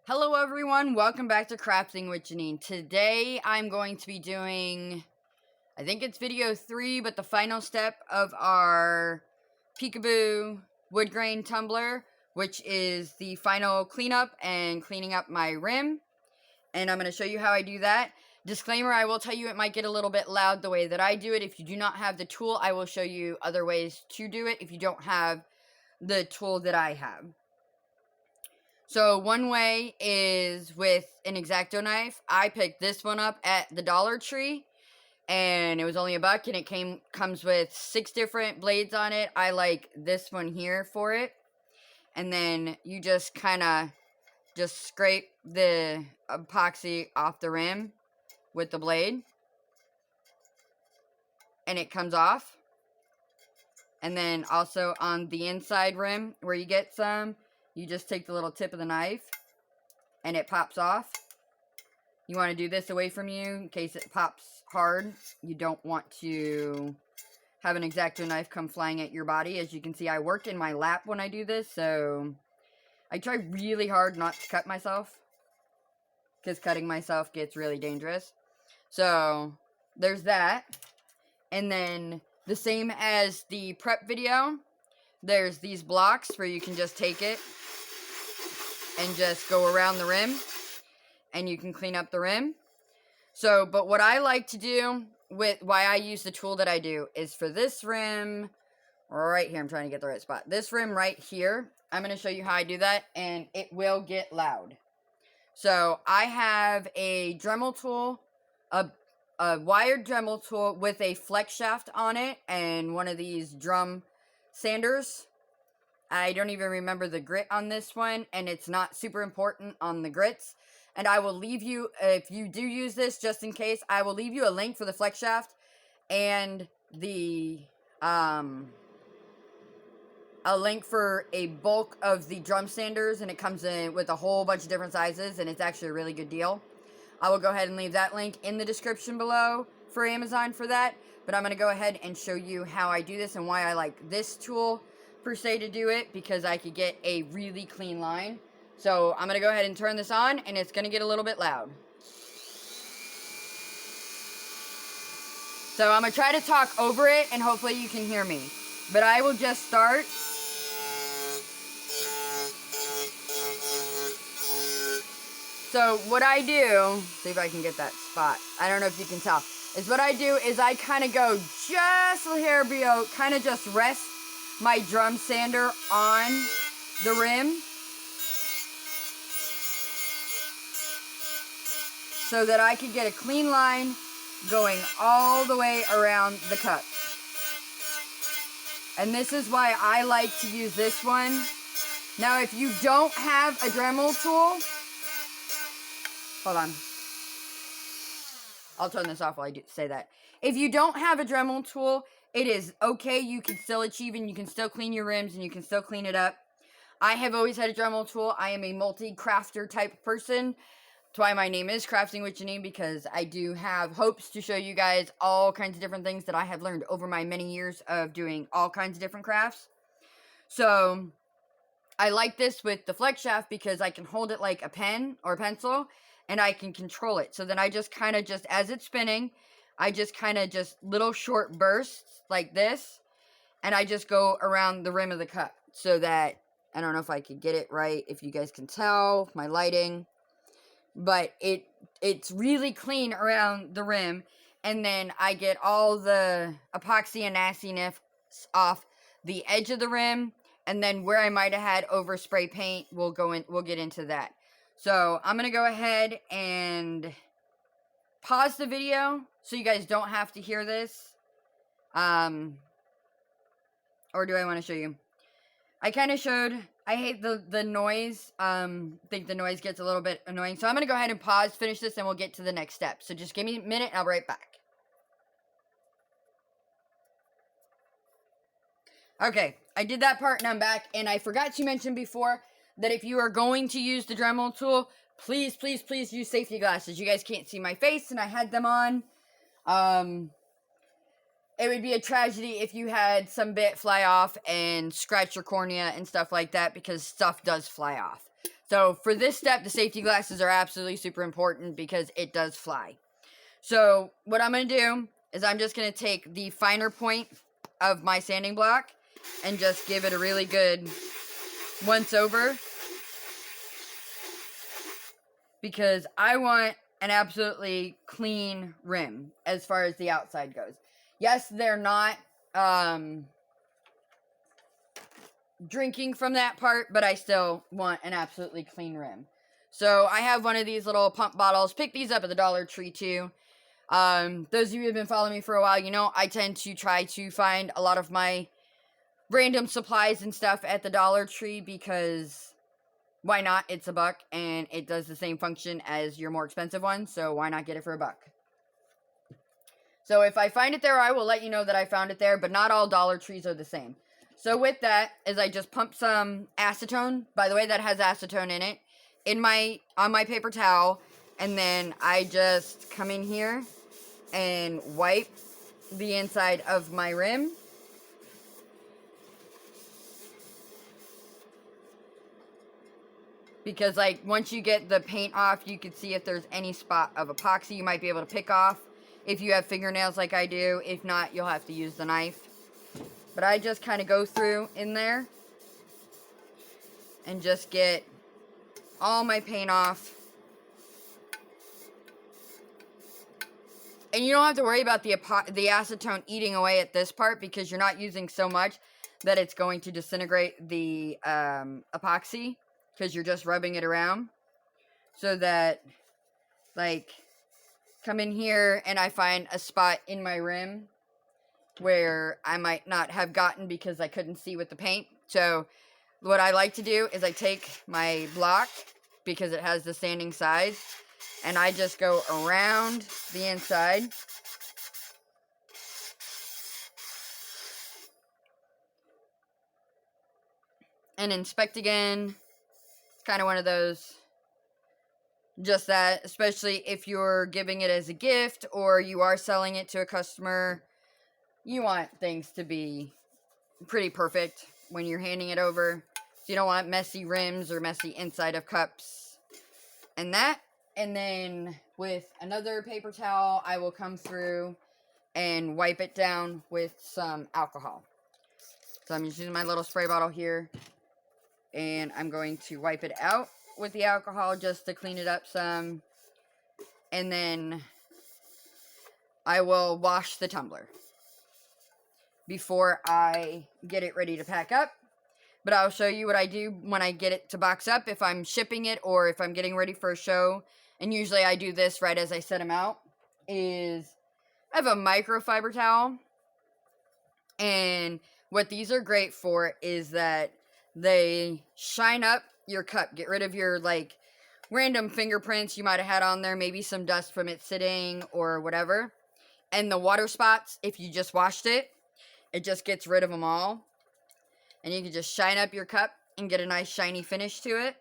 Hello everyone, welcome back to Crafting with Janine. Today I'm going to be doing, I think it's video 3, but the final step of our Peekaboo Woodgrain Tumbler, which is the final cleanup and cleaning up my rim. And I'm going to show you how I do that. Disclaimer, I will tell you it might get a little bit loud the way that I do it. If you do not have the tool, I will show you other ways to do it if you don't have the tool that I have. So one way is with an X-Acto knife. I picked this one up at the Dollar Tree, and it was only $1, and it comes with 6 different blades on it. I like this one here for it. And then you just kind of just scrape the epoxy off the rim with the blade, and it comes off. And then also on the inside rim where you get some, you just take the little tip of the knife and it pops off. You want to do this away from you in case it pops hard. You don't want to have an X-Acto knife come flying at your body. As you can see, I work in my lap when I do this, so I try really hard not to cut myself, because cutting myself gets really dangerous. So there's that. And then the same as the prep video, there's these blocks where you can just take it and just go around the rim, and you can clean up the rim. So, but what I like to do with why I use the tool that I do is for this rim right here. I'm trying to get the right spot. This rim right here, I'm going to show you how I do that, and it will get loud. So I have a Dremel tool, a wired Dremel tool with a flex shaft on it, and one of these drum sanders. I don't even remember the grit on this one, and it's not super important on the grits. And I will leave you, if you do use this, just in case, I will leave you a link for the flex shaft and the, a link for a bulk of the drum sanders, and it comes in with a whole bunch of different sizes, and it's actually a really good deal. I will go ahead and leave that link in the description below for Amazon for that, but I'm going to go ahead and show you how I do this and why I like this tool per se to do it, because I could get a really clean line. So I'm going to go ahead and turn this on, and it's going to get a little bit loud. So I'm going to try to talk over it, and hopefully you can hear me. But I will just start. So what I do, see if I can get that spot. I don't know if you can tell. Is what I do is I kind of go just a hair below, kind of just rest my drum sander on the rim so that I could get a clean line going all the way around the cup. And this is why I like to use this one. Now, if you don't have a Dremel tool, hold on. I'll turn this off while I say that. If you don't have a Dremel tool, it is okay. You can still achieve, and you can still clean your rims, and you can still clean it up. I have always had a Dremel tool. I am a multi-crafter type person. That's why my name is Crafting with Janine, because I do have hopes to show you guys all kinds of different things that I have learned over my many years of doing all kinds of different crafts. So I like this with the flex shaft because I can hold it like a pen or a pencil, and I can control it. So then I just kind of just, as it's spinning, I just kind of just little short bursts like this, and I just go around the rim of the cup so that, I don't know if I could get it right, if you guys can tell, my lighting, but it's really clean around the rim, and then I get all the epoxy and nastiness off the edge of the rim, and then where I might have had overspray paint, we'll get into that. So I'm going to go ahead and pause the video so you guys don't have to hear this. Or do I want to show you? I kind of showed, I hate the noise. I think the noise gets a little bit annoying. So I'm going to go ahead and pause, finish this, and we'll get to the next step. So just give me a minute, and I'll be right back. Okay, I did that part, and I'm back. And I forgot to mention before that if you are going to use the Dremel tool, please, please, please use safety glasses. You guys can't see my face, and I had them on. It would be a tragedy if you had some bit fly off and scratch your cornea and stuff like that, because stuff does fly off. So for this step, the safety glasses are absolutely super important because it does fly. So what I'm going to do is I'm just going to take the finer point of my sanding block and just give it a really good once over, because I want an absolutely clean rim as far as the outside goes. Yes, they're not drinking from that part, but I still want an absolutely clean rim. So I have one of these little pump bottles. Pick these up at the Dollar Tree too. Those of you who have been following me for a while, you know I tend to try to find a lot of my random supplies and stuff at the Dollar Tree, because why not? It's $1 and it does the same function as your more expensive one, so why not get it for $1? So if I find it there, I will let you know that I found it there, but not all Dollar Trees are the same. So with that, is I just pump some acetone, by the way, that has acetone in it, on my paper towel, and then I just come in here and wipe the inside of my rim. Because, like, once you get the paint off, you can see if there's any spot of epoxy you might be able to pick off. If you have fingernails like I do. If not, you'll have to use the knife. But I just kind of go through in there and just get all my paint off. And you don't have to worry about the acetone eating away at this part, because you're not using so much that it's going to disintegrate the epoxy, because you're just rubbing it around. So that, like, come in here and I find a spot in my rim where I might not have gotten because I couldn't see with the paint. So what I like to do is I take my block, because it has the sanding size, and I just go around the inside. And inspect again. It's kind of one of those, just that, especially if you're giving it as a gift or you are selling it to a customer, you want things to be pretty perfect when you're handing it over. So you don't want messy rims or messy inside of cups and that. And then with another paper towel, I will come through and wipe it down with some alcohol. So I'm just using my little spray bottle here, and I'm going to wipe it out with the alcohol just to clean it up some. And then I will wash the tumbler before I get it ready to pack up. But I'll show you what I do when I get it to box up, if I'm shipping it or if I'm getting ready for a show. And usually I do this right as I set them out. Is I have a microfiber towel. And what these are great for is that they shine up your cup. Get rid of your, like, random fingerprints you might have had on there. Maybe some dust from it sitting or whatever. And the water spots, if you just washed it, it just gets rid of them all. And you can just shine up your cup and get a nice shiny finish to it.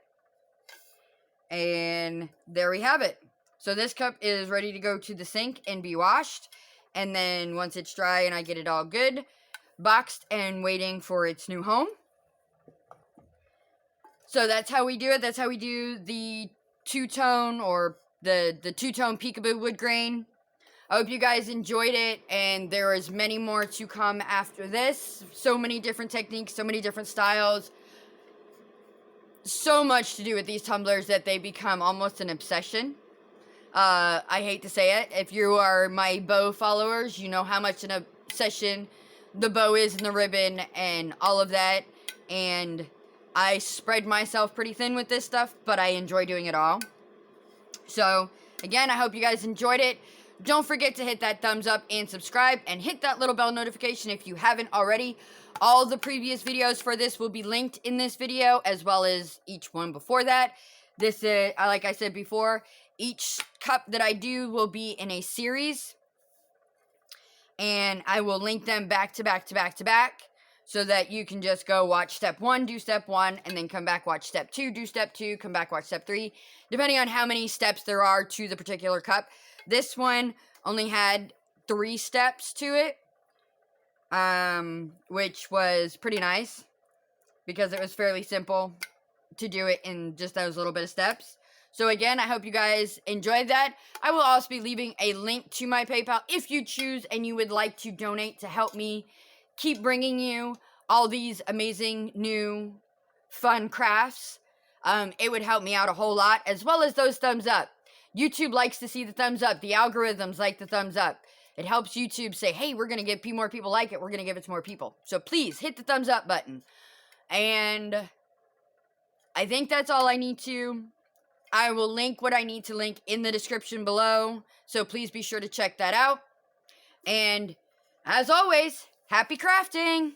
And there we have it. So this cup is ready to go to the sink and be washed. And then once it's dry and I get it all good, boxed and waiting for its new home. So that's how we do it. That's how we do the two-tone or the two-tone peekaboo wood grain. I hope you guys enjoyed it, and there is many more to come after this. So many different techniques, so many different styles. So much to do with these tumblers that they become almost an obsession. I hate to say it. If you are my bow followers, you know how much an obsession the bow is and the ribbon and all of that. And I spread myself pretty thin with this stuff, but I enjoy doing it all. So, again, I hope you guys enjoyed it. Don't forget to hit that thumbs up and subscribe, and hit that little bell notification if you haven't already. All the previous videos for this will be linked in this video, as well as each one before that. This is, like I said before, each cup that I do will be in a series, and I will link them back to back to back to back, so that you can just go watch step 1, do step 1, and then come back, watch step 2, do step 2, come back, watch step 3, depending on how many steps there are to the particular cup. This one only had 3 steps to it, which was pretty nice, because it was fairly simple to do it in just those little bit of steps. So again, I hope you guys enjoyed that. I will also be leaving a link to my PayPal if you choose and you would like to donate to help me keep bringing you all these amazing new fun crafts. It would help me out a whole lot, as well as those thumbs up. YouTube likes to see the thumbs up. The algorithms like the thumbs up. It helps YouTube say, hey, we're going to get more people like it. We're going to give it to more people. So please hit the thumbs up button. And I think that's all I need to. I will link what I need to link in the description below. So please be sure to check that out. And as always, happy crafting!